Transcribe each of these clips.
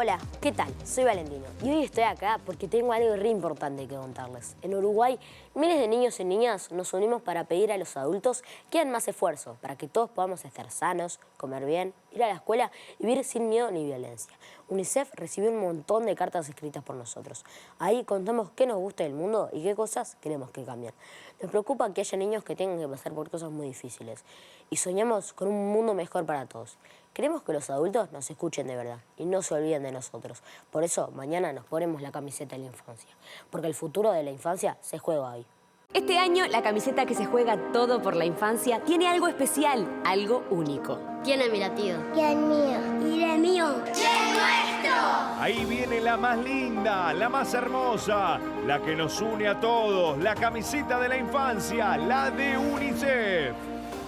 Hola, ¿qué tal? Soy Valentino y hoy estoy acá porque tengo algo re importante que contarles. En Uruguay, miles de niños y niñas nos unimos para pedir a los adultos que hagan más esfuerzo para que todos podamos estar sanos, comer bien, ir a la escuela y vivir sin miedo ni violencia. UNICEF recibió un montón de cartas escritas por nosotros. Ahí contamos qué nos gusta del mundo y qué cosas queremos que cambien. Nos preocupa que haya niños que tengan que pasar por cosas muy difíciles y soñamos con un mundo mejor para todos. Queremos que los adultos nos escuchen de verdad y no se olviden de nosotros. Por eso, mañana nos ponemos la camiseta de la infancia, porque el futuro de la infancia se juega hoy. Este año, la camiseta que se juega todo por la infancia tiene algo especial, algo único. ¿Quién mi latido? Y el mío. Y el mío. ¡Y el nuestro! Ahí viene la más linda, la más hermosa, la que nos une a todos, la camiseta de la infancia, la de UNICEF.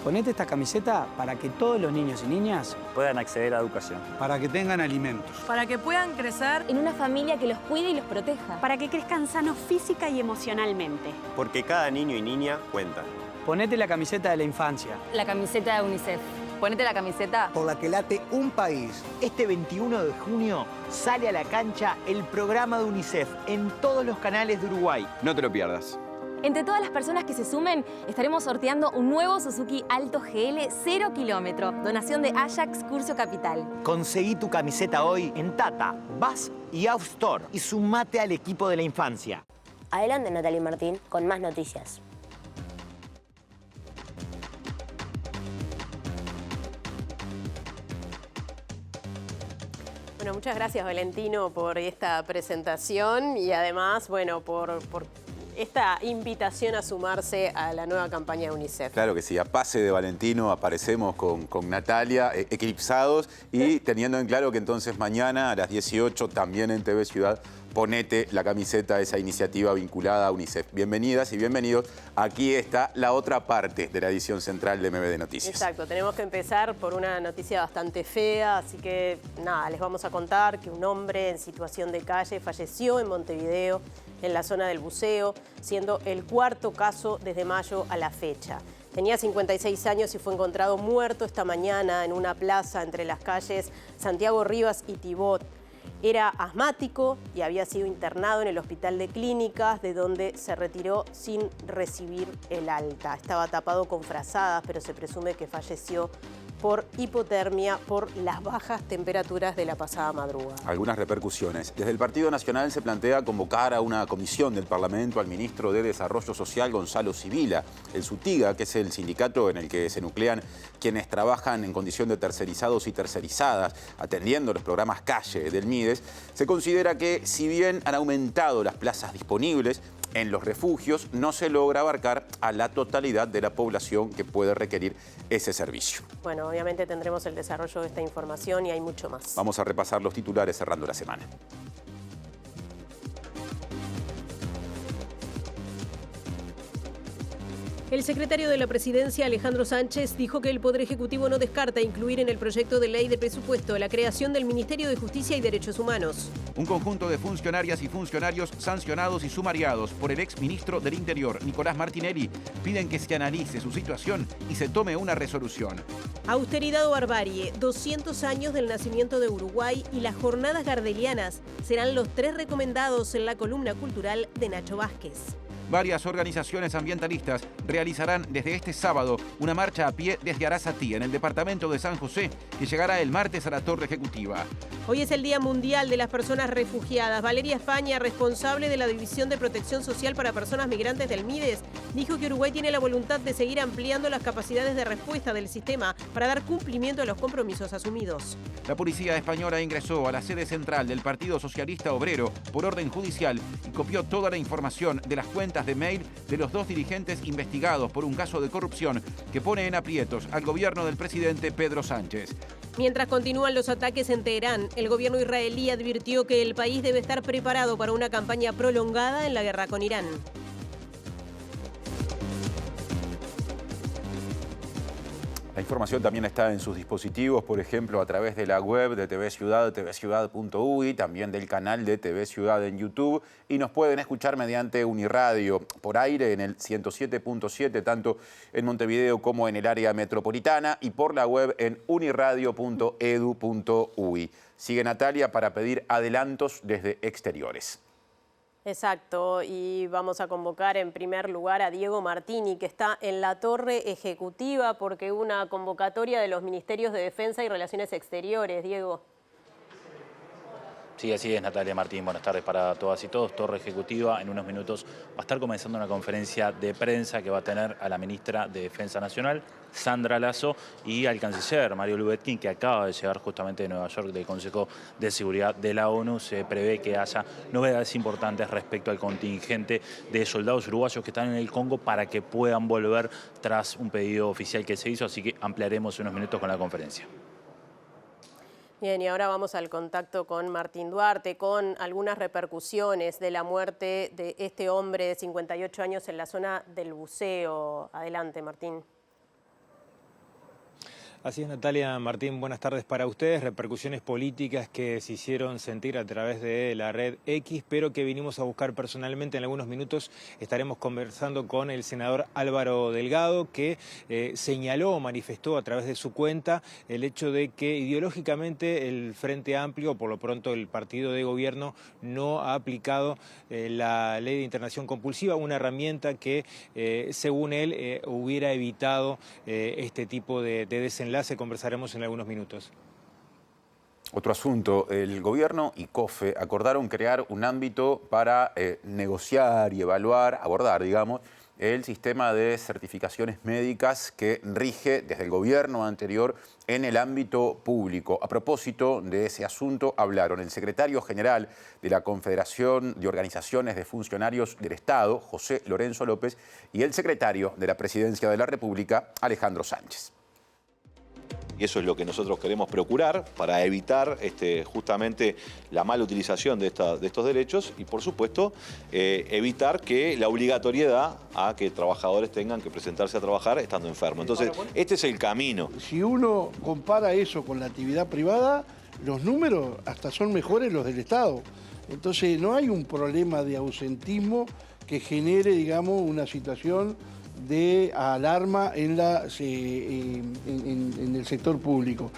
Ponete esta camiseta para que todos los niños y niñas puedan acceder a educación. Para que tengan alimentos. Para que puedan crecer en una familia que los cuide y los proteja. Para que crezcan sanos física y emocionalmente. Porque cada niño y niña cuenta. Ponete la camiseta de la infancia. La camiseta de UNICEF. Ponete la camiseta por la que late un país. Este 21 de junio sale a la cancha el programa de UNICEF en todos los canales de Uruguay. No te lo pierdas. Entre todas las personas que se sumen, estaremos sorteando un nuevo Suzuki Alto GL 0 kilómetro, donación de Ajax Curcio Capital. Conseguí tu camiseta hoy en Tata, Bus y App Store y sumate al equipo de la infancia. Adelante, Natalie Martín, con más noticias. Bueno, muchas gracias, Valentino, por esta presentación y además, bueno, por esta invitación a sumarse a la nueva campaña de UNICEF. Claro que sí, a pase de Valentino aparecemos con Natalia, eclipsados y teniendo en claro que entonces mañana a las 18 también en TV Ciudad ponete la camiseta de esa iniciativa vinculada a UNICEF. Bienvenidas y bienvenidos. Aquí está la otra parte de la edición central de MBD Noticias. Exacto, tenemos que empezar por una noticia bastante fea, así que nada, les vamos a contar que un hombre en situación de calle falleció en Montevideo, en la zona del buceo, siendo el cuarto caso desde mayo a la fecha. Tenía 56 años y fue encontrado muerto esta mañana en una plaza entre las calles Santiago Rivas y Tibot. Era asmático y había sido internado en el Hospital de Clínicas, de donde se retiró sin recibir el alta. Estaba tapado con frazadas, pero se presume que falleció por hipotermia por las bajas temperaturas de la pasada madrugada. Algunas repercusiones. Desde el Partido Nacional se plantea convocar a una comisión del Parlamento al ministro de Desarrollo Social, Gonzalo Sibila. El SUTIGA, que es el sindicato en el que se nuclean quienes trabajan en condición de tercerizados y tercerizadas, atendiendo los programas Calle del MIDES, se considera que si bien han aumentado las plazas disponibles en los refugios, no se logra abarcar a la totalidad de la población que puede requerir ese servicio. Bueno, obviamente tendremos el desarrollo de esta información y hay mucho más. Vamos a repasar los titulares cerrando la semana. El secretario de la Presidencia, Alejandro Sánchez, dijo que el Poder Ejecutivo no descarta incluir en el proyecto de ley de presupuesto la creación del Ministerio de Justicia y Derechos Humanos. Un conjunto de funcionarias y funcionarios sancionados y sumariados por el exministro del Interior, Nicolás Martinelli, piden que se analice su situación y se tome una resolución. Austeridad o barbarie, 200 años del nacimiento de Uruguay y las jornadas gardelianas serán los 3 recomendados en la columna cultural de Nacho Vázquez. Varias organizaciones ambientalistas realizarán desde este sábado una marcha a pie desde Arasatí, en el departamento de San José, que llegará el martes a la Torre Ejecutiva. Hoy es el Día Mundial de las Personas Refugiadas. Valeria España, responsable de la División de Protección Social para Personas Migrantes del MIDES, dijo que Uruguay tiene la voluntad de seguir ampliando las capacidades de respuesta del sistema para dar cumplimiento a los compromisos asumidos. La policía española ingresó a la sede central del Partido Socialista Obrero por orden judicial y copió toda la información de las cuentas de mail de los 2 dirigentes investigados por un caso de corrupción que pone en aprietos al gobierno del presidente Pedro Sánchez. Mientras continúan los ataques en Teherán, el gobierno israelí advirtió que el país debe estar preparado para una campaña prolongada en la guerra con Irán. La información también está en sus dispositivos, por ejemplo, a través de la web de TV Ciudad, tvciudad.uy, también del canal de TV Ciudad en YouTube, y nos pueden escuchar mediante Uniradio por aire en el 107.7, tanto en Montevideo como en el área metropolitana, y por la web en uniradio.edu.uy. Sigue Natalia para pedir adelantos desde exteriores. Exacto, y vamos a convocar en primer lugar a Diego Martini, que está en la torre ejecutiva porque hubo una convocatoria de los Ministerios de Defensa y Relaciones Exteriores. Diego. Sí, así es, Natalia Martín. Buenas tardes para todas y todos. Torre Ejecutiva, en unos minutos va a estar comenzando una conferencia de prensa que va a tener a la ministra de Defensa Nacional, Sandra Lasso, y al canciller Mario Lubetkin, que acaba de llegar justamente de Nueva York del Consejo de Seguridad de la ONU. Se prevé que haya novedades importantes respecto al contingente de soldados uruguayos que están en el Congo para que puedan volver tras un pedido oficial que se hizo, así que ampliaremos en unos minutos con la conferencia. Bien, y ahora vamos al contacto con Martín Duarte, con algunas repercusiones de la muerte de este hombre de 58 años en la zona del buceo. Adelante, Martín. Así es, Natalia Martín, buenas tardes para ustedes. Repercusiones políticas que se hicieron sentir a través de la red X, pero que vinimos a buscar personalmente. En algunos minutos estaremos conversando con el senador Álvaro Delgado, que señaló, manifestó a través de su cuenta el hecho de que ideológicamente el Frente Amplio, por lo pronto el partido de gobierno, no ha aplicado la ley de internación compulsiva, una herramienta que, según él, hubiera evitado este tipo de desenlace. Conversaremos en algunos minutos. Otro asunto, el gobierno y COFE acordaron crear un ámbito para negociar y evaluar, abordar, digamos, el sistema de certificaciones médicas que rige desde el gobierno anterior en el ámbito público. A propósito de ese asunto hablaron el secretario general de la Confederación de Organizaciones de Funcionarios del Estado, José Lorenzo López, y el secretario de la Presidencia de la República, Alejandro Sánchez. Y eso es lo que nosotros queremos procurar para evitar justamente la mala utilización de estos derechos y, por supuesto, evitar que la obligatoriedad a que trabajadores tengan que presentarse a trabajar estando enfermos. Entonces, este es el camino. Si uno compara eso con la actividad privada, los números hasta son mejores los del Estado. Entonces, no hay un problema de ausentismo que genere, digamos, una situación de alarma en el sector público.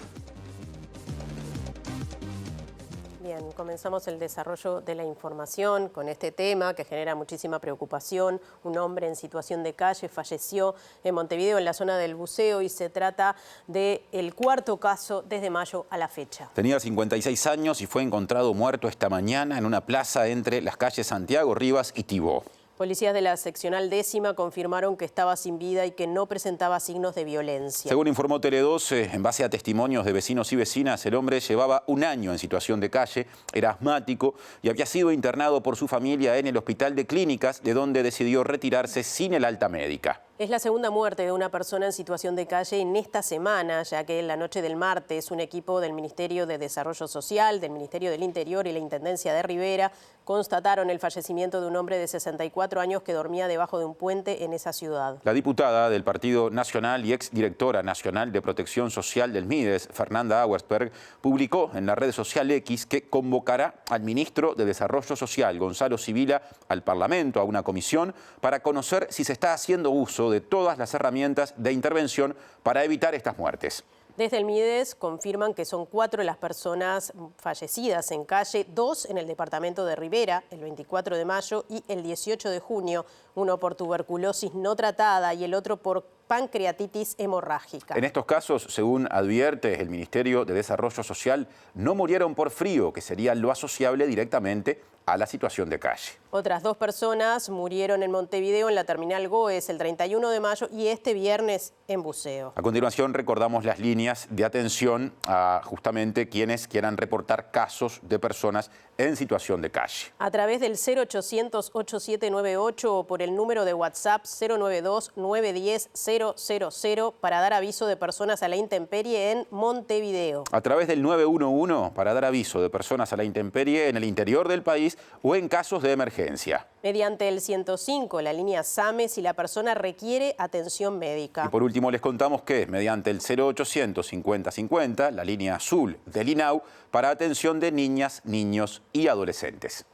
Bien, comenzamos el desarrollo de la información con este tema que genera muchísima preocupación. Un hombre en situación de calle falleció en Montevideo, en la zona del buceo, y se trata del cuarto caso desde mayo a la fecha. Tenía 56 años y fue encontrado muerto esta mañana en una plaza entre las calles Santiago, Rivas y Tibó. Policías de la seccional 10ª confirmaron que estaba sin vida y que no presentaba signos de violencia. Según informó Tele12, en base a testimonios de vecinos y vecinas, el hombre llevaba un año en situación de calle, era asmático y había sido internado por su familia en el Hospital de Clínicas, de donde decidió retirarse sin el alta médica. Es la segunda muerte de una persona en situación de calle en esta semana, ya que en la noche del martes un equipo del Ministerio de Desarrollo Social, del Ministerio del Interior y la Intendencia de Rivera constataron el fallecimiento de un hombre de 64 años que dormía debajo de un puente en esa ciudad. La diputada del Partido Nacional y exdirectora nacional de Protección Social del MIDES, Fernanda Auersperg, publicó en la red social X que convocará al ministro de Desarrollo Social, Gonzalo Sibila, al Parlamento, a una comisión, para conocer si se está haciendo uso de todas las herramientas de intervención para evitar estas muertes. Desde el MIDES confirman que son 4 las personas fallecidas en calle, 2 en el departamento de Rivera, el 24 de mayo y el 18 de junio, uno por tuberculosis no tratada y el otro por pancreatitis hemorrágica. En estos casos, según advierte el Ministerio de Desarrollo Social, no murieron por frío, que sería lo asociable directamente a la situación de calle. Otras 2 personas murieron en Montevideo en la terminal Goes el 31 de mayo y este viernes en Buceo. A continuación recordamos las líneas de atención a justamente quienes quieran reportar casos de personas en situación de calle. A través del 0800-8798 o por el número de WhatsApp 092-910-0 000 para dar aviso de personas a la intemperie en Montevideo. A través del 911 para dar aviso de personas a la intemperie en el interior del país o en casos de emergencia. Mediante el 105, la línea SAME, si la persona requiere atención médica. Y por último les contamos que mediante el 0800 50 50, la línea azul del INAU, para atención de niñas, niños y adolescentes.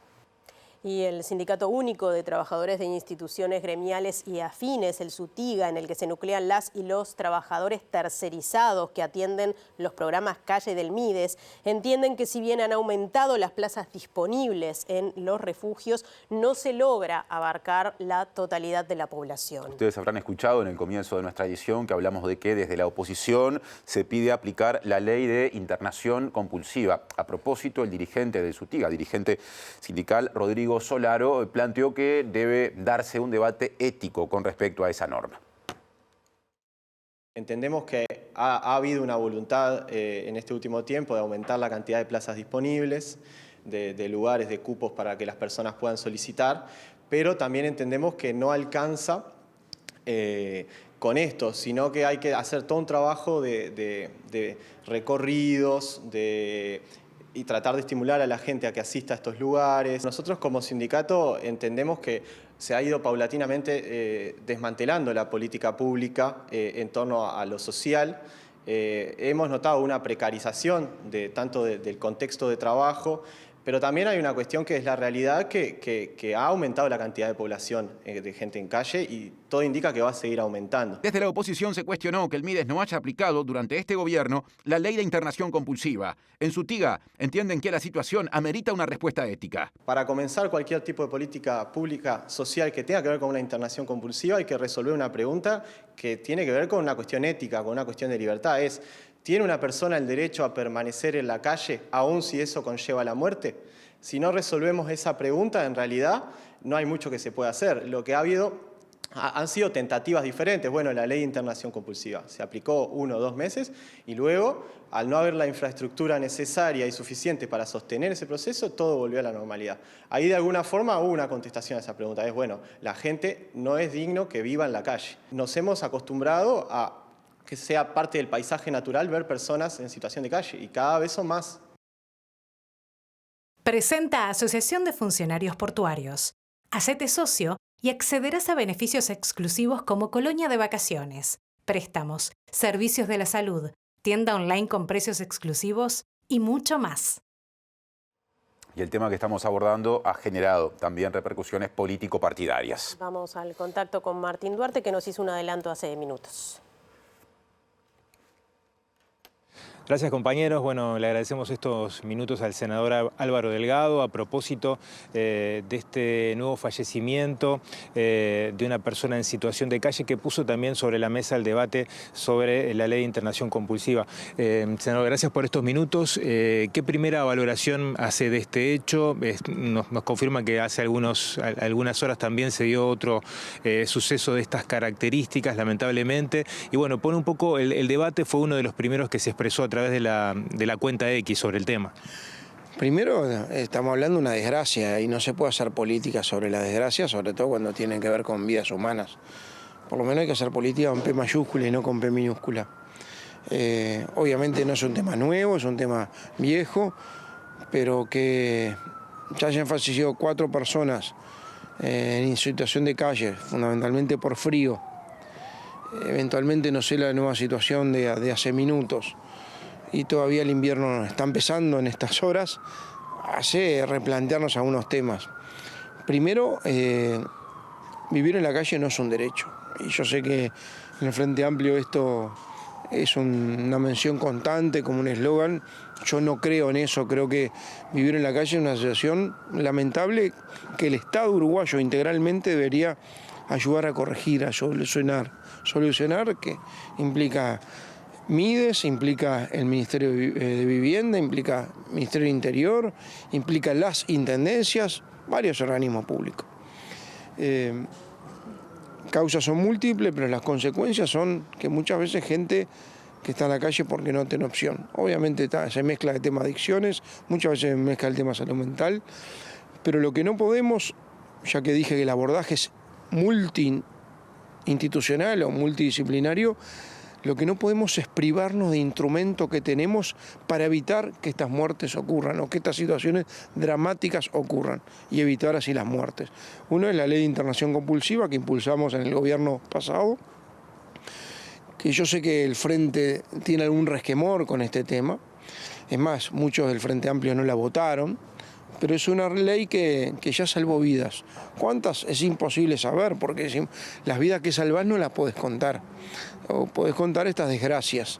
Y el Sindicato Único de Trabajadores de Instituciones Gremiales y Afines, el SUTIGA, en el que se nuclean las y los trabajadores tercerizados que atienden los programas Calle del Mides, entienden que si bien han aumentado las plazas disponibles en los refugios, no se logra abarcar la totalidad de la población. Ustedes habrán escuchado en el comienzo de nuestra edición que hablamos de que desde la oposición se pide aplicar la ley de internación compulsiva. A propósito, el dirigente del SUTIGA, dirigente sindical Rodrigo Solaro, planteó que debe darse un debate ético con respecto a esa norma. Entendemos que ha habido una voluntad en este último tiempo de aumentar la cantidad de plazas disponibles, de lugares, de cupos para que las personas puedan solicitar, pero también entendemos que no alcanza con esto, sino que hay que hacer todo un trabajo de recorridos, y tratar de estimular a la gente a que asista a estos lugares. Nosotros como sindicato entendemos que se ha ido paulatinamente desmantelando la política pública en torno a lo social. Hemos notado una precarización tanto del contexto de trabajo, pero también hay una cuestión que es la realidad que ha aumentado la cantidad de población de gente en calle y todo indica que va a seguir aumentando. Desde la oposición se cuestionó que el Mides no haya aplicado durante este gobierno la ley de internación compulsiva. En SUTIGA entienden que la situación amerita una respuesta ética. Para comenzar cualquier tipo de política pública social que tenga que ver con una internación compulsiva hay que resolver una pregunta que tiene que ver con una cuestión ética, con una cuestión de libertad. ¿Tiene una persona el derecho a permanecer en la calle, aun si eso conlleva la muerte? Si no resolvemos esa pregunta, en realidad no hay mucho que se pueda hacer. Lo que ha habido han sido tentativas diferentes. Bueno, la ley de internación compulsiva se aplicó 1 o 2 meses y luego, al no haber la infraestructura necesaria y suficiente para sostener ese proceso, todo volvió a la normalidad. Ahí de alguna forma hubo una contestación a esa pregunta. Bueno, la gente no es digno que viva en la calle. Nos hemos acostumbrado a que sea parte del paisaje natural ver personas en situación de calle y cada vez son más. Presenta Asociación de Funcionarios Portuarios. Hacete socio y accederás a beneficios exclusivos como colonia de vacaciones, préstamos, servicios de la salud, tienda online con precios exclusivos y mucho más. Y el tema que estamos abordando ha generado también repercusiones político-partidarias. Vamos al contacto con Martín Duarte, que nos hizo un adelanto hace minutos. Gracias, compañeros. Bueno, le agradecemos estos minutos al senador Álvaro Delgado a propósito de este nuevo fallecimiento de una persona en situación de calle que puso también sobre la mesa el debate sobre la ley de internación compulsiva. Senador, gracias por estos minutos. ¿Qué primera valoración hace de este hecho? Nos confirma que hace algunas horas también se dio otro suceso de estas características, lamentablemente. Y bueno, pone un poco el debate, fue uno de los primeros que se expresó a través de la cuenta X sobre el tema. Primero, estamos hablando de una desgracia y no se puede hacer política sobre la desgracia, sobre todo cuando tienen que ver con vidas humanas. Por lo menos hay que hacer política con P mayúscula y no con P minúscula. Obviamente no es un tema nuevo, es un tema viejo, pero que ya hayan fallecido 4 personas en situación de calle, fundamentalmente por frío. Eventualmente, no sé, la nueva situación de hace minutos. Y todavía el invierno está empezando en estas horas, hace replantearnos algunos temas. Primero, vivir en la calle no es un derecho. Y yo sé que en el Frente Amplio esto es una mención constante, como un eslogan. Yo no creo en eso, creo que vivir en la calle es una situación lamentable que el Estado uruguayo integralmente debería ayudar a corregir, a solucionar, que implica Mides, implica el Ministerio de Vivienda, implica el Ministerio del Interior, implica las intendencias, varios organismos públicos. Causas son múltiples, pero las consecuencias son que muchas veces gente que está en la calle porque no tiene opción. Obviamente se mezcla el tema de adicciones, muchas veces se mezcla el tema salud mental, pero lo que no podemos, ya que dije que el abordaje es institucional o multidisciplinario, lo que no podemos es privarnos de instrumentos que tenemos para evitar que estas muertes ocurran o que estas situaciones dramáticas ocurran y evitar así las muertes. Uno es la ley de internación compulsiva que impulsamos en el gobierno pasado, que yo sé que el Frente tiene algún resquemor con este tema. Es más, muchos del Frente Amplio no la votaron, pero es una ley que ya salvó vidas. ¿Cuántas? Es imposible saber, porque las vidas que salvás no las podés contar. O podés contar estas desgracias.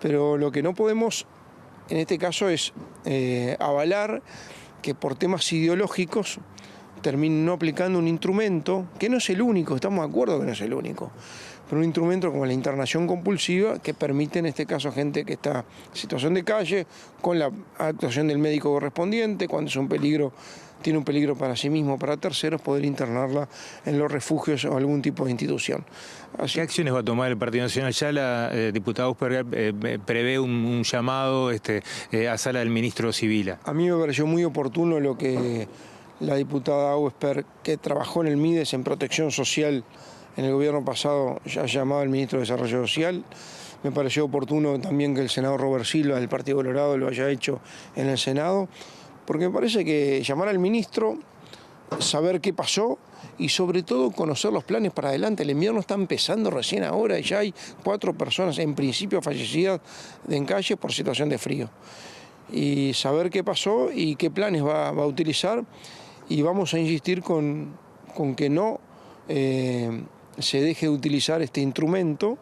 Pero lo que no podemos, en este caso, es avalar que por temas ideológicos terminen no aplicando un instrumento, que no es el único, estamos de acuerdo que no es el único, pero un instrumento como la internación compulsiva que permite en este caso a gente que está en situación de calle, con la actuación del médico correspondiente, cuando es un peligro, tiene un peligro para sí mismo o para terceros, poder internarla en los refugios o algún tipo de institución. ¿Qué acciones va a tomar el Partido Nacional? Ya la diputada Usperger prevé un llamado a sala del ministro Sibila. A mí me pareció muy oportuno lo que la diputada Ausper, que trabajó en el MIDES en protección social en el gobierno pasado, ya llamado al ministro de Desarrollo Social. Me pareció oportuno también que el senador Robert Silva del Partido Colorado lo haya hecho en el Senado, porque me parece que llamar al ministro, saber qué pasó y sobre todo conocer los planes para adelante. El invierno está empezando recién ahora y ya hay 4 personas en principio fallecidas en calle por situación de frío. Y saber qué pasó y qué planes va a utilizar, y vamos a insistir con que no se deje de utilizar este instrumento,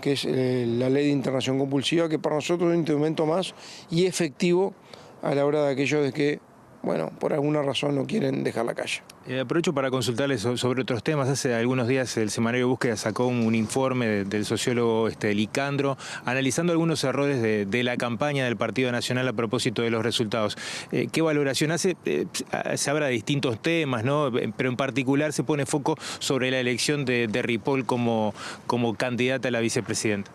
que es la ley de internación compulsiva, que para nosotros es un instrumento más y efectivo a la hora de aquellos de que, bueno, por alguna razón no quieren dejar la calle. Aprovecho para consultarles sobre otros temas. Hace algunos días el semanario Búsqueda sacó un informe del sociólogo Licandro, analizando algunos errores de la campaña del Partido Nacional a propósito de los resultados. ¿Qué valoración hace? Se habla de distintos temas, ¿no? Pero en particular se pone foco sobre la elección de Ripoll como candidata a la vicepresidenta.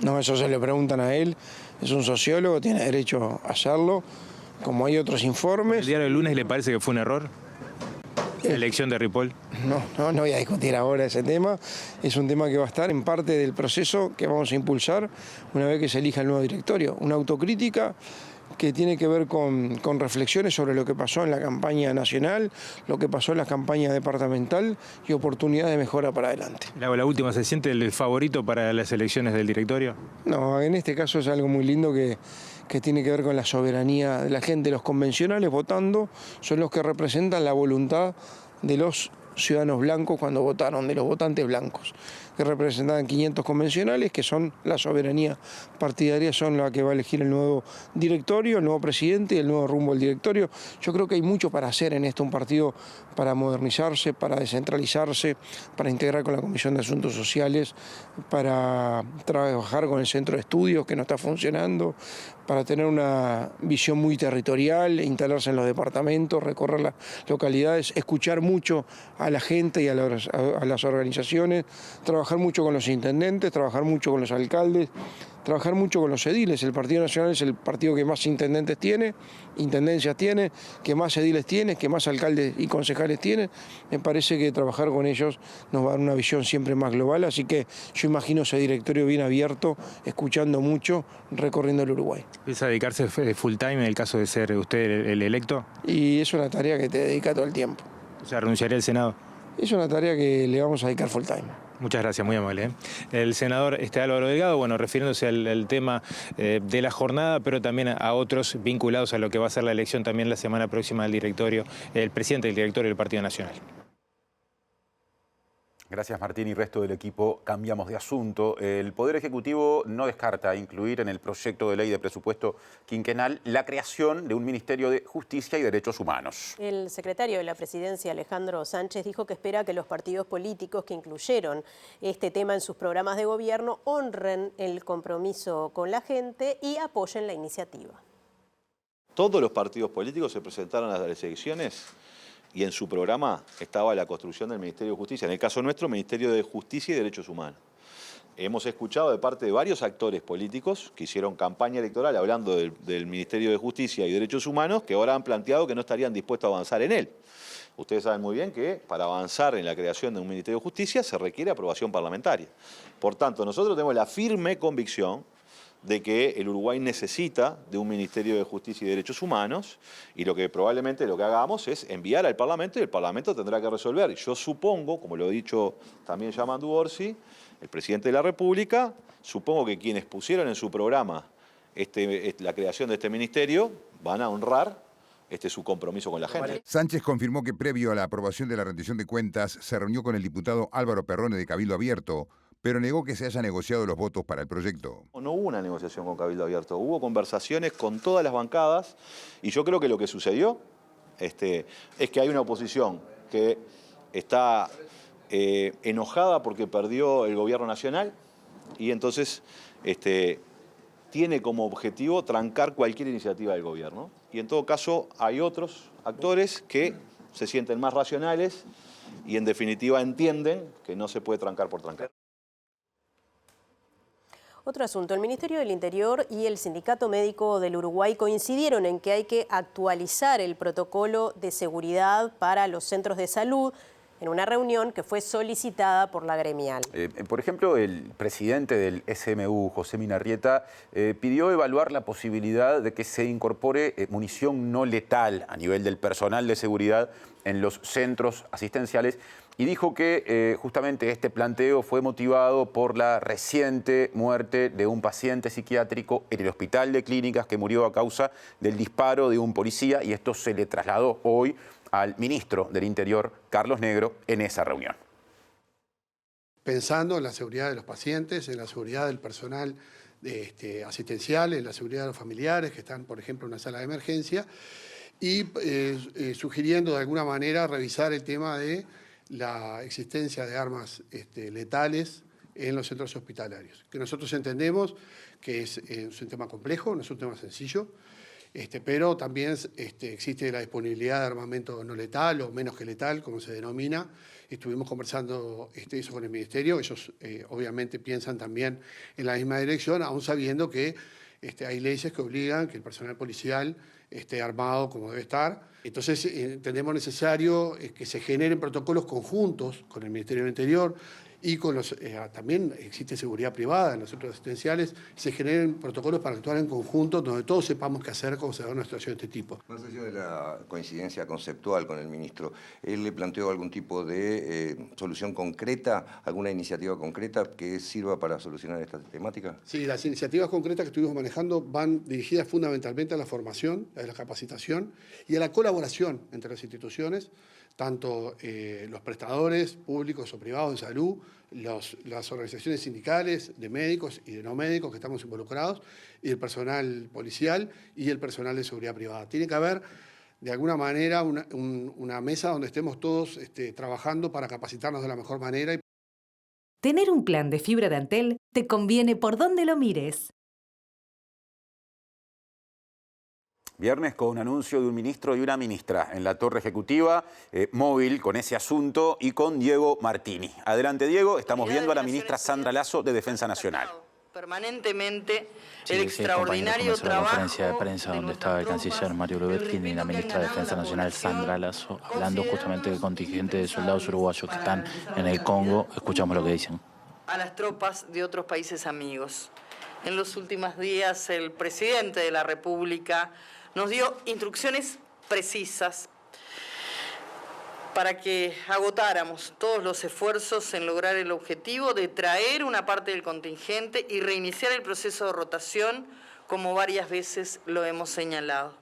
No, eso se le preguntan a él. Es un sociólogo, tiene derecho a hacerlo, como hay otros informes. ¿El diario del lunes le parece que fue un error? ¿La elección de Ripoll? No voy a discutir ahora ese tema. Es un tema que va a estar en parte del proceso que vamos a impulsar una vez que se elija el nuevo directorio. Una autocrítica que tiene que ver con reflexiones sobre lo que pasó en la campaña nacional, lo que pasó en la campaña departamental y oportunidades de mejora para adelante. La última, ¿se siente el favorito para las elecciones del directorio? No, en este caso es algo muy lindo que tiene que ver con la soberanía de la gente. Los convencionales votando son los que representan la voluntad de los ciudadanos blancos cuando votaron, de los votantes blancos, que representaban 500 convencionales, que son la soberanía partidaria, son la que va a elegir el nuevo directorio, el nuevo presidente y el nuevo rumbo del directorio. Yo creo que hay mucho para hacer en esto, un partido para modernizarse, para descentralizarse, para integrar con la Comisión de Asuntos Sociales, para trabajar con el Centro de Estudios que no está funcionando, para tener una visión muy territorial, instalarse en los departamentos, recorrer las localidades, escuchar mucho a la gente y a las organizaciones, trabajar mucho con los intendentes, trabajar mucho con los alcaldes, trabajar mucho con los ediles. El Partido Nacional es el partido que más intendentes tiene, intendencias tiene, que más ediles tiene, que más alcaldes y concejales tiene. Me parece que trabajar con ellos nos va a dar una visión siempre más global, así que yo imagino ese directorio bien abierto, escuchando mucho, recorriendo el Uruguay. ¿Piensa dedicarse full time en el caso de ser usted el electo? Y es una tarea que te dedica todo el tiempo. O sea, ¿renunciaría al Senado? Es una tarea que le vamos a dedicar full time. Muchas gracias, muy amable. El senador Álvaro Delgado, bueno, refiriéndose al tema de la jornada, pero también a otros vinculados a lo que va a ser la elección también la semana próxima del directorio, el presidente del directorio del Partido Nacional. Gracias, Martín, y resto del equipo. Cambiamos de asunto. El Poder Ejecutivo no descarta incluir en el proyecto de ley de presupuesto quinquenal la creación de un Ministerio de Justicia y Derechos Humanos. El secretario de la Presidencia, Alejandro Sánchez, dijo que espera que los partidos políticos que incluyeron este tema en sus programas de gobierno honren el compromiso con la gente y apoyen la iniciativa. Todos los partidos políticos se presentaron a las elecciones y en su programa estaba la construcción del Ministerio de Justicia. En el caso nuestro, Ministerio de Justicia y Derechos Humanos. hemos escuchado de parte de varios actores políticos que hicieron campaña electoral hablando del Ministerio de Justicia y Derechos Humanos, que ahora han planteado que no estarían dispuestos a avanzar en él. Ustedes saben muy bien que para avanzar en la creación de un Ministerio de Justicia se requiere aprobación parlamentaria. Por tanto, nosotros tenemos la firme convicción de que el Uruguay necesita de un Ministerio de Justicia y Derechos Humanos, y probablemente lo que hagamos es enviar al Parlamento, y el Parlamento tendrá que resolver. Yo supongo, como lo ha dicho también Yamandu Orsi, el presidente de la República, supongo que quienes pusieron en su programa la creación de este ministerio van a honrar su compromiso con la gente. Sánchez confirmó que previo a la aprobación de la rendición de cuentas se reunió con el diputado Álvaro Perrone de Cabildo Abierto, pero negó que se haya negociado los votos para el proyecto. No hubo una negociación con Cabildo Abierto, hubo conversaciones con todas las bancadas, y yo creo que lo que sucedió es que hay una oposición que está enojada porque perdió el gobierno nacional, y entonces tiene como objetivo trancar cualquier iniciativa del gobierno. Y en todo caso hay otros actores que se sienten más racionales y en definitiva entienden que no se puede trancar por trancar. Otro asunto, el Ministerio del Interior y el Sindicato Médico del Uruguay coincidieron en que hay que actualizar el protocolo de seguridad para los centros de salud en una reunión que fue solicitada por la gremial. Por ejemplo, el presidente del SMU, José Minarrieta, pidió evaluar la posibilidad de que se incorpore munición no letal a nivel del personal de seguridad en los centros asistenciales, y dijo que justamente este planteo fue motivado por la reciente muerte de un paciente psiquiátrico en el Hospital de Clínicas que murió a causa del disparo de un policía, y esto se le trasladó hoy al ministro del Interior, Carlos Negro, en esa reunión. Pensando en la seguridad de los pacientes, en la seguridad del personal asistencial, en la seguridad de los familiares que están, por ejemplo, en una sala de emergencia, y sugiriendo de alguna manera revisar el tema de la existencia de armas letales en los centros hospitalarios, que nosotros entendemos que es un tema complejo, no es un tema sencillo, pero también existe la disponibilidad de armamento no letal o menos que letal, como se denomina. Estuvimos conversando eso con el Ministerio. Ellos obviamente piensan también en la misma dirección, aún sabiendo que hay leyes que obligan que el personal policial esté armado como debe estar. Entonces entendemos necesario que se generen protocolos conjuntos con el Ministerio del Interior y con los también existe seguridad privada en los centros asistenciales, se generen protocolos para actuar en conjunto donde todos sepamos qué hacer cuando se da una situación de este tipo. Más allá de la coincidencia conceptual con el ministro, ¿él le planteó algún tipo de solución concreta, alguna iniciativa concreta que sirva para solucionar esta temática? Sí, las iniciativas concretas que estuvimos manejando van dirigidas fundamentalmente a la formación, a la capacitación y a la colaboración entre las instituciones, tanto los prestadores públicos o privados de salud, las organizaciones sindicales de médicos y de no médicos que estamos involucrados, y el personal policial y el personal de seguridad privada. Tiene que haber, de alguna manera, una mesa donde estemos todos trabajando para capacitarnos de la mejor manera. Tener un plan de fibra de Antel te conviene por donde lo mires. Viernes con un anuncio de un ministro y una ministra en la Torre Ejecutiva, móvil con ese asunto y con Diego Martini. Adelante, Diego, estamos viendo a la ministra Sandra Lasso de Defensa Nacional. Permanentemente el extraordinario trabajo la conferencia de prensa donde estaba el canciller Mario Lubetkin y la ministra de Defensa Nacional Sandra Lasso hablando justamente del contingente de soldados uruguayos que están en el Congo. Escuchamos lo que dicen. A las tropas de otros países amigos. En los últimos días el presidente de la República nos dio instrucciones precisas para que agotáramos todos los esfuerzos en lograr el objetivo de traer una parte del contingente y reiniciar el proceso de rotación, como varias veces lo hemos señalado.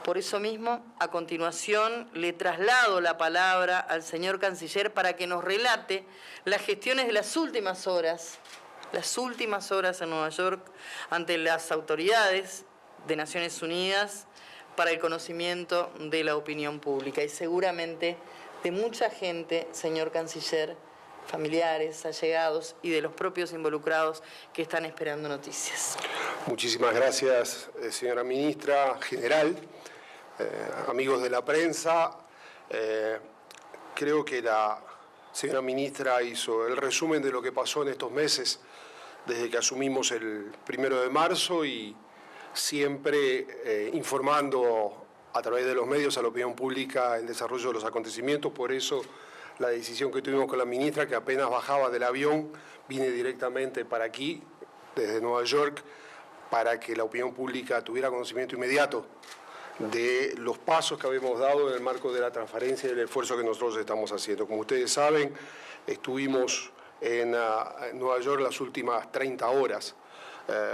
Por eso mismo, a continuación, le traslado la palabra al señor canciller para que nos relate las gestiones de las últimas horas en Nueva York ante las autoridades de Naciones Unidas para el conocimiento de la opinión pública y seguramente de mucha gente, señor canciller, familiares, allegados y de los propios involucrados que están esperando noticias. Muchísimas gracias, señora ministra, general, amigos de la prensa. Creo que la señora ministra hizo el resumen de lo que pasó en estos meses desde que asumimos el 1 de marzo y siempre informando a través de los medios a la opinión pública el desarrollo de los acontecimientos. Por eso la decisión que tuvimos con la ministra, que apenas bajaba del avión, vine directamente para aquí, desde Nueva York, para que la opinión pública tuviera conocimiento inmediato de los pasos que habíamos dado en el marco de la transparencia y del esfuerzo que nosotros estamos haciendo. Como ustedes saben, estuvimos en Nueva York las últimas 30 horas,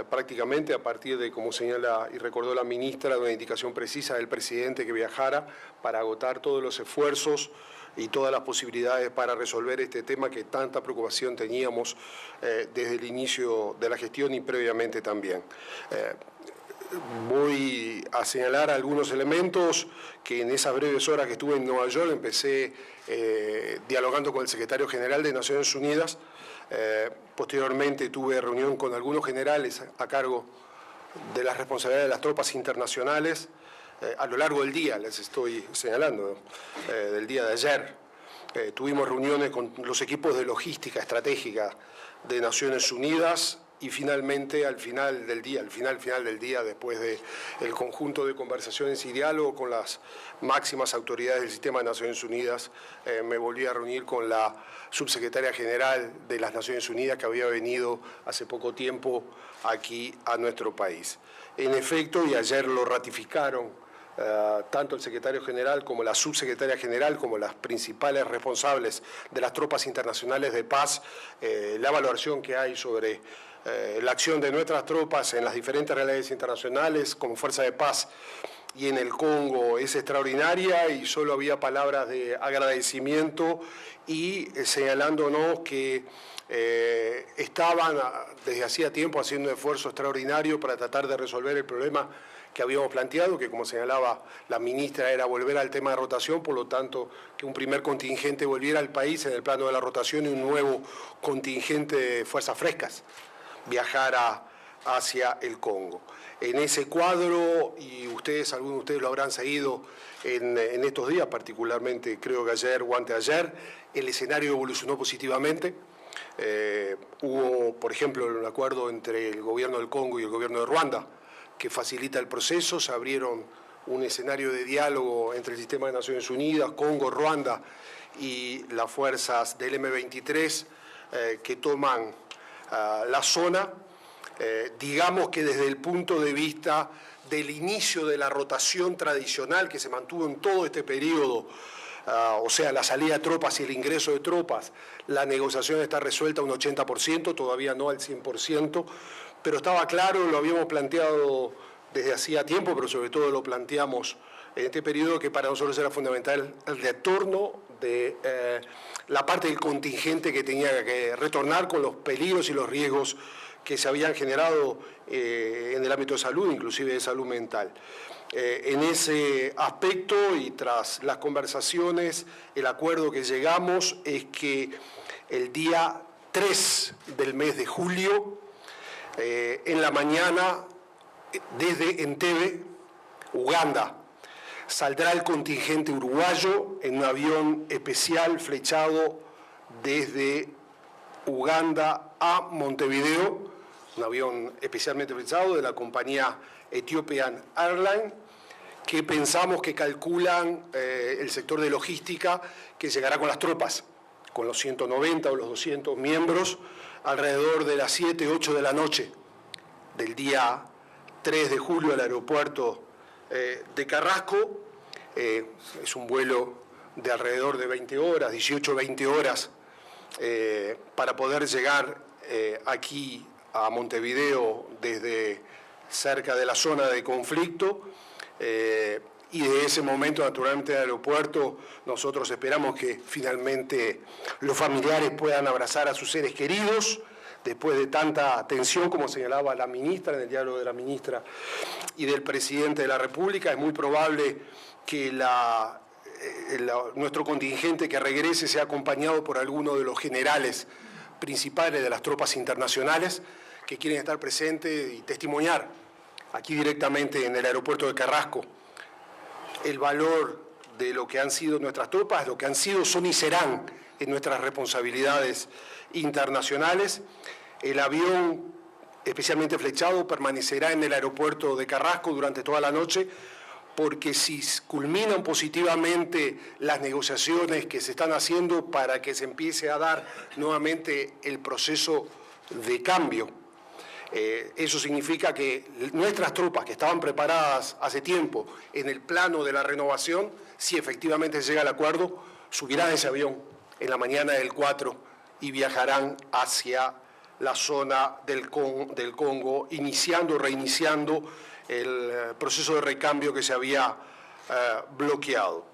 prácticamente a partir de, como señala y recordó la ministra, de una indicación precisa del presidente que viajara para agotar todos los esfuerzos y todas las posibilidades para resolver este tema que tanta preocupación teníamos desde el inicio de la gestión y previamente también. Voy a señalar algunos elementos que en esas breves horas que estuve en Nueva York empecé dialogando con el secretario general de Naciones Unidas. Posteriormente tuve reunión con algunos generales a cargo de las responsabilidades de las tropas internacionales. A lo largo del día, les estoy señalando, del día de ayer, tuvimos reuniones con los equipos de logística estratégica de Naciones Unidas y finalmente, al final del día, después del conjunto de conversaciones y diálogo con las máximas autoridades del sistema de Naciones Unidas, me volví a reunir con la subsecretaria general de las Naciones Unidas que había venido hace poco tiempo aquí a nuestro país. En efecto, y ayer lo ratificaron tanto el secretario general como la subsecretaria general, como las principales responsables de las tropas internacionales de paz, la valoración que hay sobre la acción de nuestras tropas en las diferentes realidades internacionales como fuerza de paz y en el Congo es extraordinaria, y solo había palabras de agradecimiento y señalándonos que estaban desde hacía tiempo haciendo un esfuerzo extraordinario para tratar de resolver el problema que habíamos planteado, que como señalaba la ministra era volver al tema de rotación, por lo tanto que un primer contingente volviera al país en el plano de la rotación y un nuevo contingente de fuerzas frescas viajara hacia el Congo. En ese cuadro, y algunos de ustedes lo habrán seguido en estos días, particularmente creo que ayer o anteayer, el escenario evolucionó positivamente. Hubo, por ejemplo, un acuerdo entre el gobierno del Congo y el gobierno de Ruanda que facilita el proceso. Se abrieron un escenario de diálogo entre el sistema de Naciones Unidas, Congo, Ruanda y las fuerzas del M23 que toman la zona. Digamos que desde el punto de vista del inicio de la rotación tradicional que se mantuvo en todo este periodo, o sea, la salida de tropas y el ingreso de tropas, la negociación está resuelta un 80%, todavía no al 100%, pero estaba claro, lo habíamos planteado desde hacía tiempo, pero sobre todo lo planteamos en este periodo, que para nosotros era fundamental el retorno de la parte del contingente que tenía que retornar con los peligros y los riesgos que se habían generado en el ámbito de salud, inclusive de salud mental. En ese aspecto y tras las conversaciones, el acuerdo que llegamos es que el día 3 del mes de julio, en la mañana, desde Entebbe, Uganda, saldrá el contingente uruguayo en un avión especial flechado desde Uganda a Montevideo, un avión especialmente flechado de la compañía Ethiopian Airlines, que pensamos que calculan el sector de logística que llegará con las tropas, con los 190 o los 200 miembros, alrededor de las 7, 8 de la noche del día 3 de julio al aeropuerto de Carrasco. Es un vuelo de alrededor de 20 horas, 18 o 20 horas, para poder llegar aquí a Montevideo desde cerca de la zona de conflicto. Y de ese momento, naturalmente, en el aeropuerto, nosotros esperamos que finalmente los familiares puedan abrazar a sus seres queridos después de tanta tensión, como señalaba la ministra en el diálogo de la ministra y del presidente de la República. Es muy probable que nuestro contingente que regrese sea acompañado por alguno de los generales principales de las tropas internacionales que quieren estar presentes y testimoniar aquí directamente en el aeropuerto de Carrasco el valor de lo que han sido nuestras tropas, lo que han sido, son y serán en nuestras responsabilidades internacionales. El avión, especialmente flechado, permanecerá en el aeropuerto de Carrasco durante toda la noche, porque si culminan positivamente las negociaciones que se están haciendo para que se empiece a dar nuevamente el proceso de cambio, eso significa que nuestras tropas que estaban preparadas hace tiempo en el plano de la renovación, si efectivamente llega al acuerdo, subirán ese avión en la mañana del 4 y viajarán hacia la zona del Congo, reiniciando el proceso de recambio que se había bloqueado.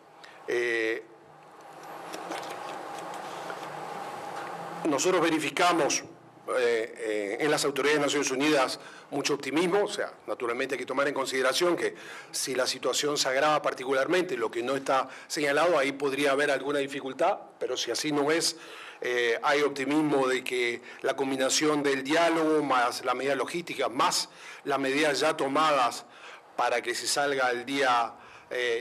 Nosotros verificamos en las autoridades de Naciones Unidas mucho optimismo, o sea, naturalmente hay que tomar en consideración que si la situación se agrava particularmente, lo que no está señalado, ahí podría haber alguna dificultad, pero si así no es, hay optimismo de que la combinación del diálogo más la medida logística, más las medidas ya tomadas para que se salga el día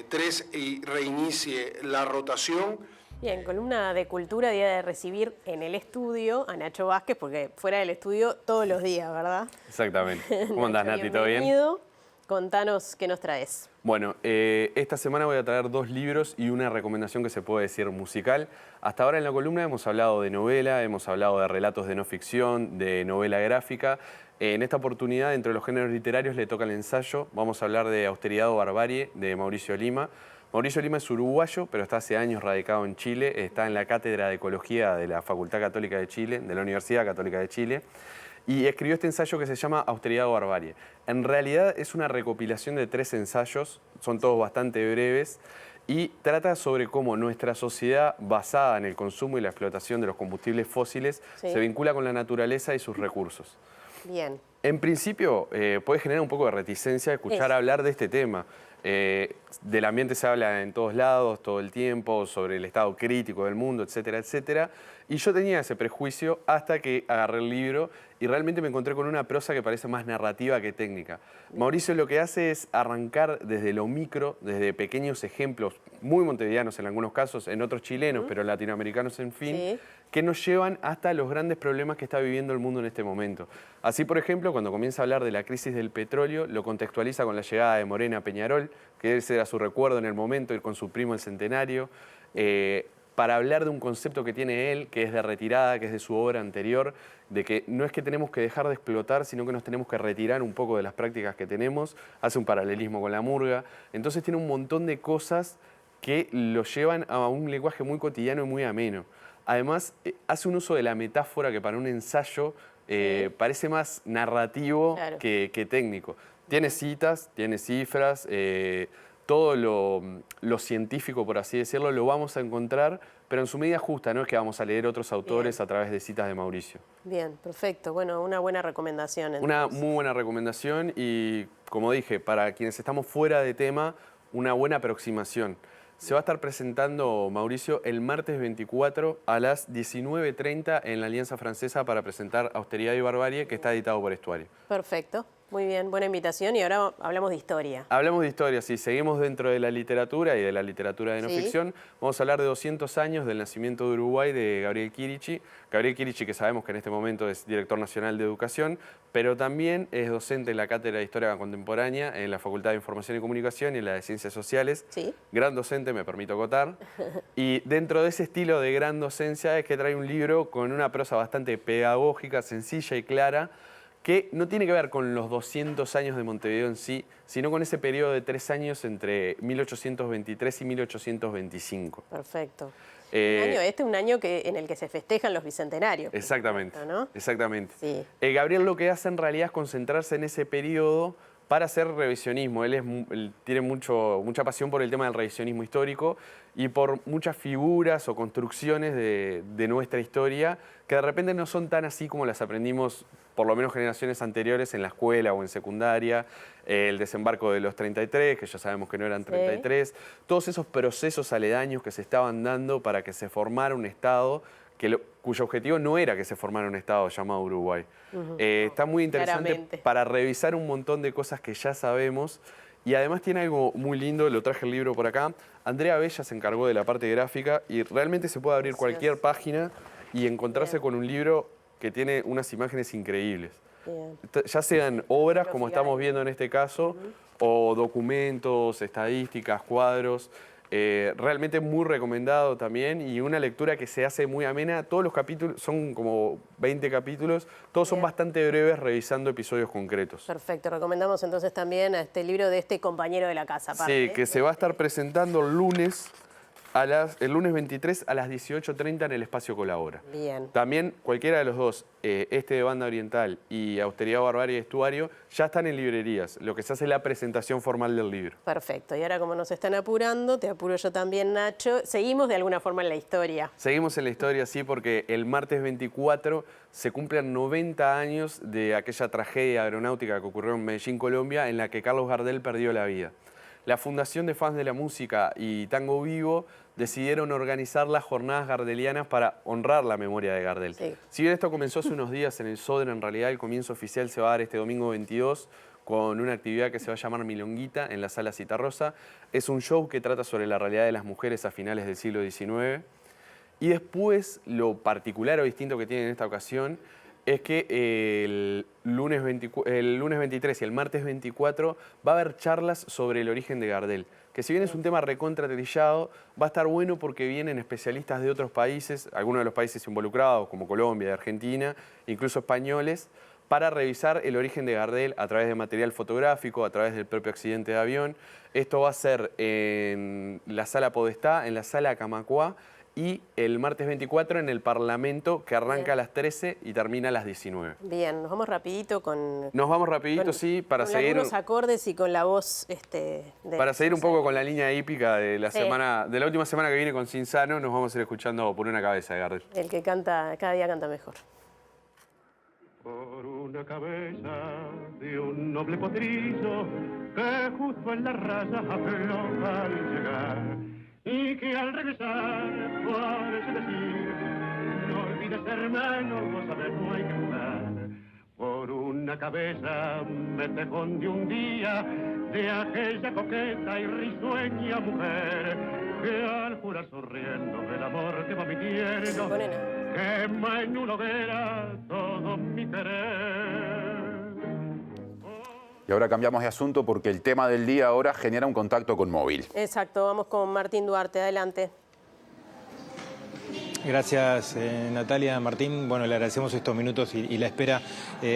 3 y reinicie la rotación. Bien, columna de cultura, día de recibir en el estudio a Nacho Vázquez, porque fuera del estudio todos los días, ¿verdad? Exactamente. ¿Cómo andás, Nati? ¿Todo bien? Bienvenido. Contanos qué nos traes. Bueno, esta semana voy a traer 2 libros y una recomendación que se puede decir musical. Hasta ahora en la columna hemos hablado de novela, hemos hablado de relatos de no ficción, de novela gráfica. En esta oportunidad, entre los géneros literarios, le toca el ensayo. Vamos a hablar de Austeridad o Barbarie, de Mauricio Lima. Mauricio Lima es uruguayo, pero está hace años radicado en Chile. Está en la Cátedra de Ecología de la Facultad Católica de Chile, de la Universidad Católica de Chile. Y escribió este ensayo que se llama Austeridad o Barbarie. En realidad es una recopilación de 3 ensayos, son todos bastante breves, y trata sobre cómo nuestra sociedad basada en el consumo y la explotación de los combustibles fósiles se vincula con la naturaleza y sus recursos. Bien. En principio puede generar un poco de reticencia escuchar hablar de este tema. Del ambiente se habla en todos lados, todo el tiempo, sobre el estado crítico del mundo, etcétera, etcétera. Y yo tenía ese prejuicio hasta que agarré el libro y realmente me encontré con una prosa que parece más narrativa que técnica. Mauricio lo que hace es arrancar desde lo micro, desde pequeños ejemplos, muy montevideanos en algunos casos, en otros chilenos, pero latinoamericanos en fin, que nos llevan hasta los grandes problemas que está viviendo el mundo en este momento. Así, por ejemplo, cuando comienza a hablar de la crisis del petróleo, lo contextualiza con la llegada de Morena a Peñarol, que ese era su recuerdo en el momento, ir con su primo el centenario, para hablar de un concepto que tiene él, que es de retirada, que es de su obra anterior, de que no es que tenemos que dejar de explotar, sino que nos tenemos que retirar un poco de las prácticas que tenemos, hace un paralelismo con la murga, entonces tiene un montón de cosas que lo llevan a un lenguaje muy cotidiano y muy ameno. Además, hace un uso de la metáfora que para un ensayo parece más narrativo que técnico. Tiene citas, tiene cifras, todo lo científico, por así decirlo, lo vamos a encontrar, pero en su medida justa, no es que vamos a leer otros autores a través de citas de Mauricio. Bien, perfecto. Bueno, una buena recomendación. Entonces. Una muy buena recomendación y, como dije, para quienes estamos fuera de tema, una buena aproximación. Se va a estar presentando, Mauricio, el martes 24 a las 19:30 en la Alianza Francesa para presentar Austeridad y Barbarie, que está editado por Estuario. Perfecto. Muy bien, buena invitación. Y ahora hablamos de historia. Hablamos de historia, sí. Seguimos dentro de la literatura y de la literatura de no ficción. Vamos a hablar de 200 años del nacimiento de Uruguay de Gabriel Quirichi. Gabriel Quirichi, que sabemos que en este momento es director nacional de Educación, pero también es docente en la Cátedra de Historia Contemporánea en la Facultad de Información y Comunicación y en la de Ciencias Sociales. Gran docente, me permito acotar. Y dentro de ese estilo de gran docencia es que trae un libro con una prosa bastante pedagógica, sencilla y clara, que no tiene que ver con los 200 años de Montevideo en sí, sino con ese periodo de 3 años entre 1823 y 1825. Perfecto. Este es un año en el que se festejan los bicentenarios. Exactamente, ¿no? exactamente. Sí. Gabriel lo que hace en realidad es concentrarse en ese periodo para hacer revisionismo. Él tiene mucha pasión por el tema del revisionismo histórico y por muchas figuras o construcciones de nuestra historia que de repente no son tan así como las aprendimos por lo menos generaciones anteriores en la escuela o en secundaria, el desembarco de los 33, que ya sabemos que no eran 33, todos esos procesos aledaños que se estaban dando para que se formara un Estado cuyo objetivo no era que se formara un Estado llamado Uruguay. Está muy interesante para revisar un montón de cosas que ya sabemos Y además tiene algo muy lindo, lo traje el libro por acá. Andrea Bella se encargó de la parte gráfica y realmente se puede abrir cualquier página y encontrarse con un libro que tiene unas imágenes increíbles. Ya sean obras, como estamos viendo en este caso, o documentos, estadísticas, cuadros. Realmente muy recomendado también y una lectura que se hace muy amena. Todos los capítulos, son como 20 capítulos, todos son bastante breves revisando episodios concretos. Perfecto, recomendamos entonces también a este libro de este compañero de la casa. Aparte, sí, que se va a estar presentando el lunes 23 a las 18:30 en el Espacio Colabora. Bien. También cualquiera de los dos, este de Banda Oriental y Austeridad, Barbarie y Estuario, ya están en librerías. Lo que se hace es la presentación formal del libro. Perfecto. Y ahora, como nos están apurando, te apuro yo también, Nacho. Seguimos de alguna forma en la historia. Seguimos en la historia, sí, porque el martes 24 se cumplen 90 años de aquella tragedia aeronáutica que ocurrió en Medellín, Colombia, en la que Carlos Gardel perdió la vida. La Fundación de Fans de la Música y Tango Vivo decidieron organizar las jornadas gardelianas para honrar la memoria de Gardel. Sí. Si bien esto comenzó hace unos días en el Sodre, en realidad el comienzo oficial se va a dar este domingo 22 con una actividad que se va a llamar Milonguita en la Sala Citarrosa. Es un show que trata sobre la realidad de las mujeres a finales del siglo XIX. Y después, lo particular o distinto que tiene en esta ocasión es que el lunes 23 y el martes 24 va a haber charlas sobre el origen de Gardel, que si bien es un tema recontra trillado, va a estar bueno porque vienen especialistas de otros países, algunos de los países involucrados como Colombia y Argentina, incluso españoles, para revisar el origen de Gardel a través de material fotográfico, a través del propio accidente de avión. Esto va a ser en la Sala Podestá, en la Sala Camacuá, y el martes 24 en el Parlamento, que arranca a las 13 y termina a las 19. Bien, nos vamos rapidito con... Nos vamos rapidito, sí, para con seguir... algunos acordes y con la voz... para seguir un poco con la línea hípica de la semana, de la última semana que viene con Cinzano, nos vamos a ir escuchando Por una cabeza de Gardel. El que canta, cada día canta mejor. Por una cabeza de un noble potrillo que justo en la raya afloja al llegar y que al regresar parece decir: no olvides, hermano, vos sabés, no hay que jugar. Por una cabeza me tejón de un día de aquella coqueta y risueña mujer que al jurar sonriendo el amor que va mi tierno quema en una hoguera todo mi querer. Y ahora cambiamos de asunto porque el tema del día ahora genera un contacto con móvil. Exacto, vamos con Martín Duarte, adelante. Gracias, Natalia. Martín, bueno, le agradecemos estos minutos y la espera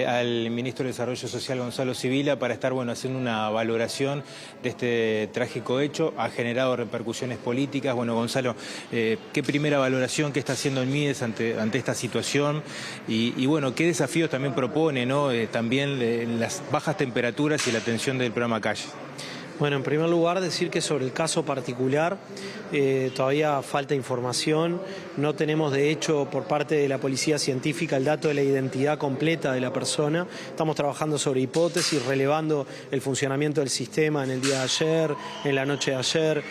al ministro de Desarrollo Social, Gonzalo Sibila, para estar, bueno, haciendo una valoración de este trágico hecho. Ha generado repercusiones políticas. Bueno, Gonzalo, ¿qué primera valoración que está haciendo el MIDES ante esta situación? Y bueno, ¿qué desafíos también propone, ¿no? También las bajas temperaturas y la atención del programa Calle. Bueno, en primer lugar decir que sobre el caso particular todavía falta información. No tenemos de hecho por parte de la Policía Científica el dato de la identidad completa de la persona. Estamos trabajando sobre hipótesis, relevando el funcionamiento del sistema en el día de ayer, en la noche de ayer,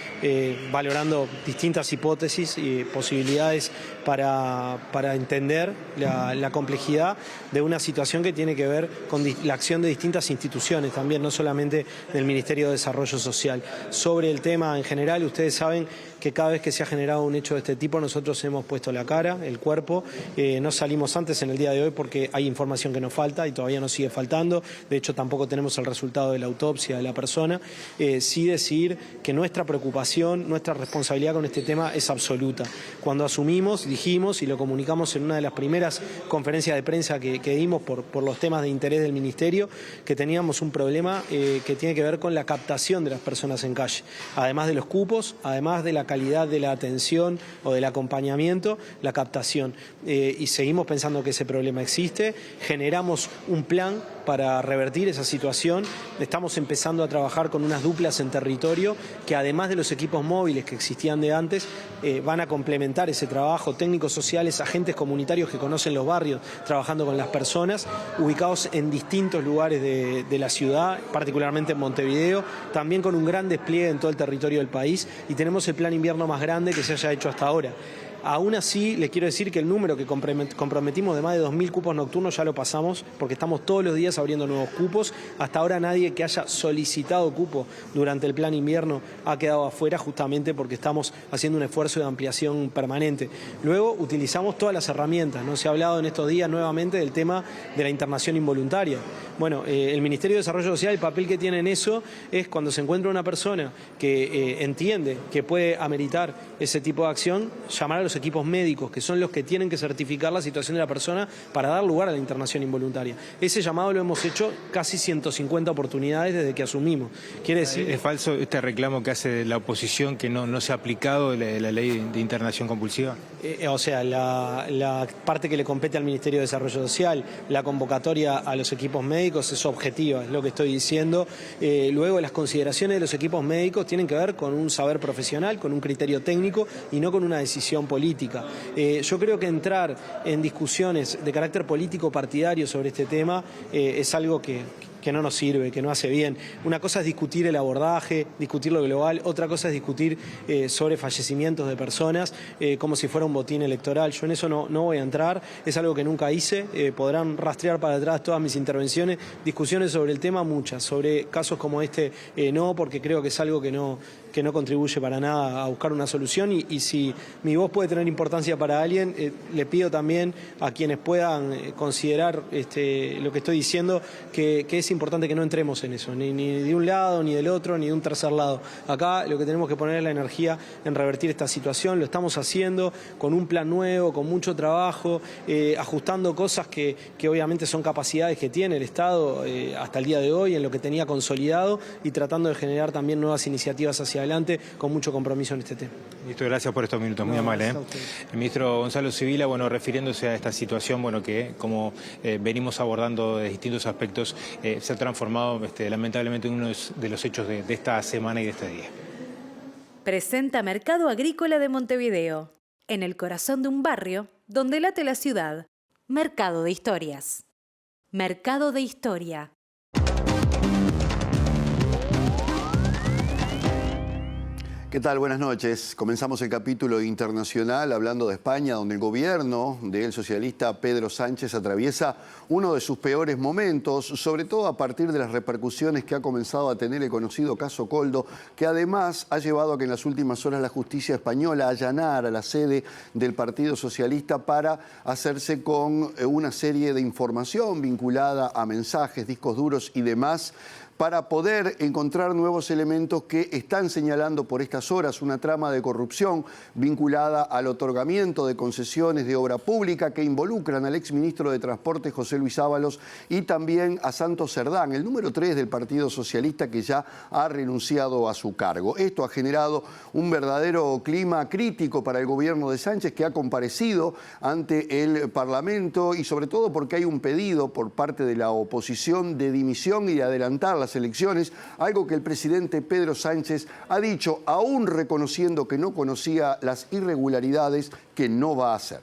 valorando distintas hipótesis y posibilidades para entender la complejidad de una situación que tiene que ver con la acción de distintas instituciones también, no solamente del Ministerio de Desarrollo Social. Sobre el tema en general, ustedes saben que cada vez que se ha generado un hecho de este tipo nosotros hemos puesto la cara, el cuerpo, no salimos antes en el día de hoy porque hay información que nos falta y todavía nos sigue faltando, de hecho tampoco tenemos el resultado de la autopsia de la persona, sí decir que nuestra preocupación, nuestra responsabilidad con este tema es absoluta. Cuando asumimos, dijimos y lo comunicamos en una de las primeras conferencias de prensa que dimos por los temas de interés del Ministerio, que teníamos un problema que tiene que ver con la captación de las personas en calle, además de los cupos, además de la calidad de la atención o del acompañamiento, la captación. Y seguimos pensando que ese problema existe. Generamos un plan para revertir esa situación. Estamos empezando a trabajar con unas duplas en territorio que, además de los equipos móviles que existían de antes, van a complementar ese trabajo. Técnicos sociales, agentes comunitarios que conocen los barrios, trabajando con las personas, ubicados en distintos lugares de la ciudad, particularmente en Montevideo, también con un gran despliegue en todo el territorio del país, y tenemos el plan invierno más grande que se haya hecho hasta ahora. Aún así, les quiero decir que el número que comprometimos de más de 2.000 cupos nocturnos ya lo pasamos, porque estamos todos los días abriendo nuevos cupos. Hasta ahora nadie que haya solicitado cupo durante el plan invierno ha quedado afuera, justamente porque estamos haciendo un esfuerzo de ampliación permanente. Luego utilizamos todas las herramientas, ¿no? Se ha hablado en estos días nuevamente del tema de la internación involuntaria. Bueno, el Ministerio de Desarrollo Social, el papel que tiene en eso es cuando se encuentra una persona que entiende que puede ameritar ese tipo de acción, llamar a los equipos médicos, que son los que tienen que certificar la situación de la persona para dar lugar a la internación involuntaria. Ese llamado lo hemos hecho casi 150 oportunidades desde que asumimos. Quiere decir... ¿Es falso este reclamo que hace la oposición que no se ha aplicado la ley de internación compulsiva? O sea, la parte que le compete al Ministerio de Desarrollo Social, la convocatoria a los equipos médicos es objetiva, es lo que estoy diciendo. Luego, las consideraciones de los equipos médicos tienen que ver con un saber profesional, con un criterio técnico y no con una decisión política. Yo creo que entrar en discusiones de carácter político partidario sobre este tema es algo que no nos sirve, que no hace bien. Una cosa es discutir el abordaje, discutir lo global, otra cosa es discutir sobre fallecimientos de personas como si fuera un botín electoral. Yo en eso no voy a entrar, es algo que nunca hice, podrán rastrear para atrás todas mis intervenciones, discusiones sobre el tema muchas, sobre casos como este no, porque creo que es algo que no contribuye para nada a buscar una solución y si mi voz puede tener importancia para alguien, le pido también a quienes puedan considerar lo que estoy diciendo, que es importante que no entremos en eso, ni de un lado, ni del otro, ni de un tercer lado. Acá lo que tenemos que poner es la energía en revertir esta situación, lo estamos haciendo con un plan nuevo, con mucho trabajo, ajustando cosas que obviamente son capacidades que tiene el Estado hasta el día de hoy, en lo que tenía consolidado y tratando de generar también nuevas iniciativas hacia adelante con mucho compromiso en este tema. Ministro, gracias por estos minutos, muy amable. El ministro Gonzalo Sibila, refiriéndose a esta situación, que como venimos abordando de distintos aspectos, se ha transformado lamentablemente en uno de los hechos de esta semana y de este día. Presenta Mercado Agrícola de Montevideo, en el corazón de un barrio donde late la ciudad. Mercado de Historias. Mercado de Historia. ¿Qué tal? Buenas noches. Comenzamos el capítulo internacional hablando de España, donde el gobierno del socialista Pedro Sánchez atraviesa uno de sus peores momentos, sobre todo a partir de las repercusiones que ha comenzado a tener el conocido caso Koldo, que además ha llevado a que en las últimas horas la justicia española allanara la sede del Partido Socialista para hacerse con una serie de información vinculada a mensajes, discos duros y demás, para poder encontrar nuevos elementos que están señalando por estas horas una trama de corrupción vinculada al otorgamiento de concesiones de obra pública que involucran al exministro de Transporte José Luis Ábalos y también a Santos Cerdán, el número 3 del Partido Socialista, que ya ha renunciado a su cargo. Esto ha generado un verdadero clima crítico para el gobierno de Sánchez, que ha comparecido ante el Parlamento y sobre todo porque hay un pedido por parte de la oposición de dimisión y de adelantar las elecciones, algo que el presidente Pedro Sánchez ha dicho, aún reconociendo que no conocía las irregularidades, que no va a hacer.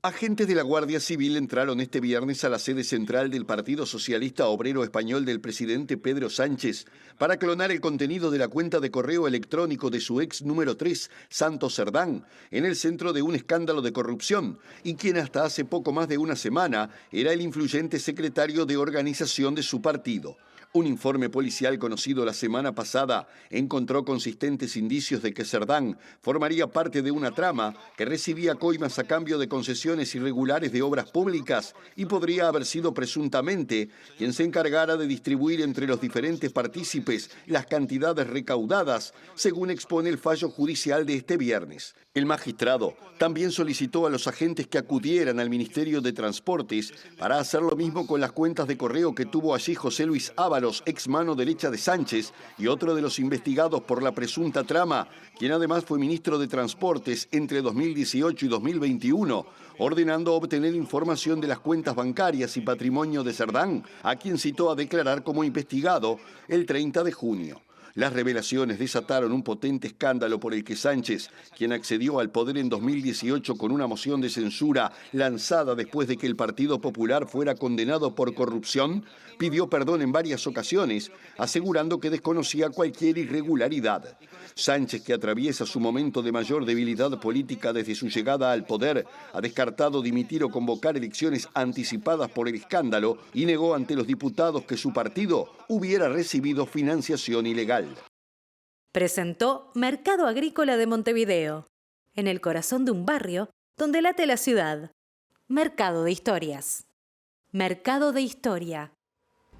Agentes de la Guardia Civil entraron este viernes a la sede central del Partido Socialista Obrero Español del presidente Pedro Sánchez para clonar el contenido de la cuenta de correo electrónico de su ex número 3, Santos Cerdán, en el centro de un escándalo de corrupción, y quien hasta hace poco más de una semana era el influyente secretario de organización de su partido. Un informe policial conocido la semana pasada encontró consistentes indicios de que Cerdán formaría parte de una trama que recibía coimas a cambio de concesiones irregulares de obras públicas y podría haber sido presuntamente quien se encargara de distribuir entre los diferentes partícipes las cantidades recaudadas, según expone el fallo judicial de este viernes. El magistrado también solicitó a los agentes que acudieran al Ministerio de Transportes para hacer lo mismo con las cuentas de correo que tuvo allí José Luis Ábalos, ex mano derecha de Sánchez y otro de los investigados por la presunta trama, quien además fue ministro de Transportes entre 2018 y 2021, ordenando obtener información de las cuentas bancarias y patrimonio de Cerdán, a quien citó a declarar como investigado el 30 de junio. Las revelaciones desataron un potente escándalo por el que Sánchez, quien accedió al poder en 2018 con una moción de censura lanzada después de que el Partido Popular fuera condenado por corrupción, pidió perdón en varias ocasiones, asegurando que desconocía cualquier irregularidad. Sánchez, que atraviesa su momento de mayor debilidad política desde su llegada al poder, ha descartado dimitir o convocar elecciones anticipadas por el escándalo y negó ante los diputados que su partido hubiera recibido financiación ilegal. Presentó Mercado Agrícola de Montevideo, en el corazón de un barrio donde late la ciudad. Mercado de Historias. Mercado de Historia.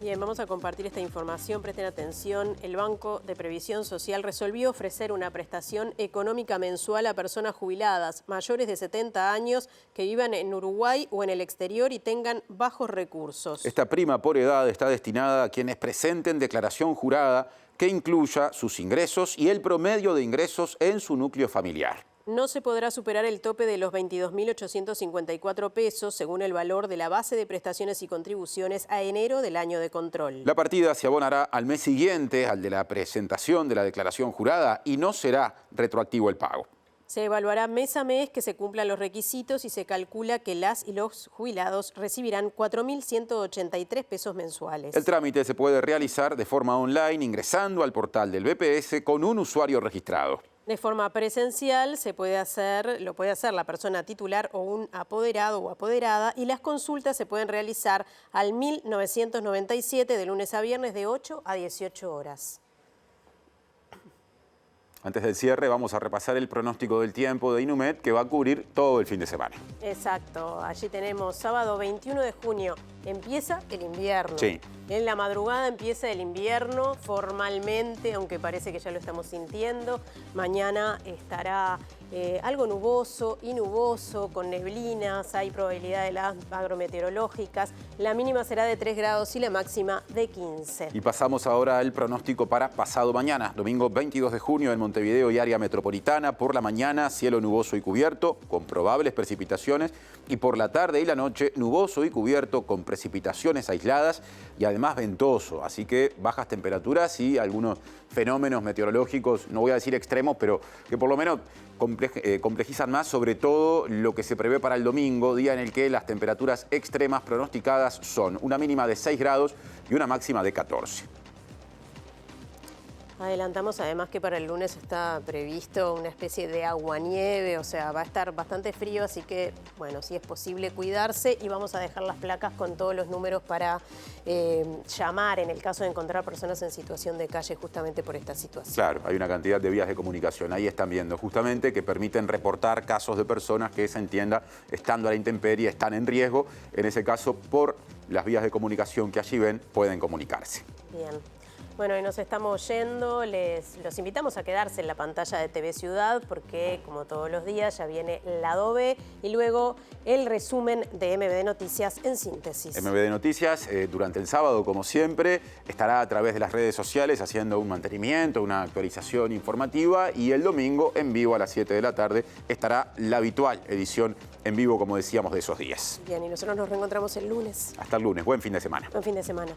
Bien, vamos a compartir esta información, presten atención. El Banco de Previsión Social resolvió ofrecer una prestación económica mensual a personas jubiladas mayores de 70 años que vivan en Uruguay o en el exterior y tengan bajos recursos. Esta prima por edad está destinada a quienes presenten declaración jurada que incluya sus ingresos y el promedio de ingresos en su núcleo familiar. No se podrá superar el tope de los 22.854 pesos según el valor de la base de prestaciones y contribuciones a enero del año de control. La partida se abonará al mes siguiente, al de la presentación de la declaración jurada, y no será retroactivo el pago. Se evaluará mes a mes que se cumplan los requisitos y se calcula que las y los jubilados recibirán 4.183 pesos mensuales. El trámite se puede realizar de forma online ingresando al portal del BPS con un usuario registrado. De forma presencial lo puede hacer la persona titular o un apoderado o apoderada, y las consultas se pueden realizar al 1997 de lunes a viernes de 8 a 18 horas. Antes del cierre vamos a repasar el pronóstico del tiempo de Inumet, que va a cubrir todo el fin de semana. Exacto, allí tenemos sábado 21 de junio, empieza el invierno. Sí. En la madrugada empieza el invierno formalmente, aunque parece que ya lo estamos sintiendo. Mañana estará algo nuboso y nuboso, con neblinas, hay probabilidad de las agrometeorológicas. La mínima será de 3 grados y la máxima de 15. Y pasamos ahora al pronóstico para pasado mañana, domingo 22 de junio en Montevideo y área metropolitana. Por la mañana, cielo nuboso y cubierto, con probables precipitaciones. Y por la tarde y la noche, nuboso y cubierto, con precipitaciones aisladas y además ventoso. Así que bajas temperaturas y algunos fenómenos meteorológicos, no voy a decir extremos, pero que por lo menos complejizan más, sobre todo lo que se prevé para el domingo, día en el que las temperaturas extremas pronosticadas son una mínima de 6 grados y una máxima de 14. Adelantamos además que para el lunes está previsto una especie de aguanieve, o sea, va a estar bastante frío, así que, bueno, si es posible cuidarse, y vamos a dejar las placas con todos los números para llamar en el caso de encontrar personas en situación de calle justamente por esta situación. Claro, hay una cantidad de vías de comunicación, ahí están viendo justamente, que permiten reportar casos de personas que se entienda estando a la intemperie, están en riesgo. En ese caso, por las vías de comunicación que allí ven, pueden comunicarse. Bien. Bueno, y nos estamos yendo, los invitamos a quedarse en la pantalla de TV Ciudad porque, como todos los días, ya viene Lado B y luego el resumen de MBD Noticias en síntesis. MBD Noticias, durante el sábado, como siempre, estará a través de las redes sociales haciendo un mantenimiento, una actualización informativa, y el domingo, en vivo a las 7 de la tarde, estará la habitual edición en vivo, como decíamos, de esos días. Bien, y nosotros nos reencontramos el lunes. Hasta el lunes. Buen fin de semana. Buen fin de semana.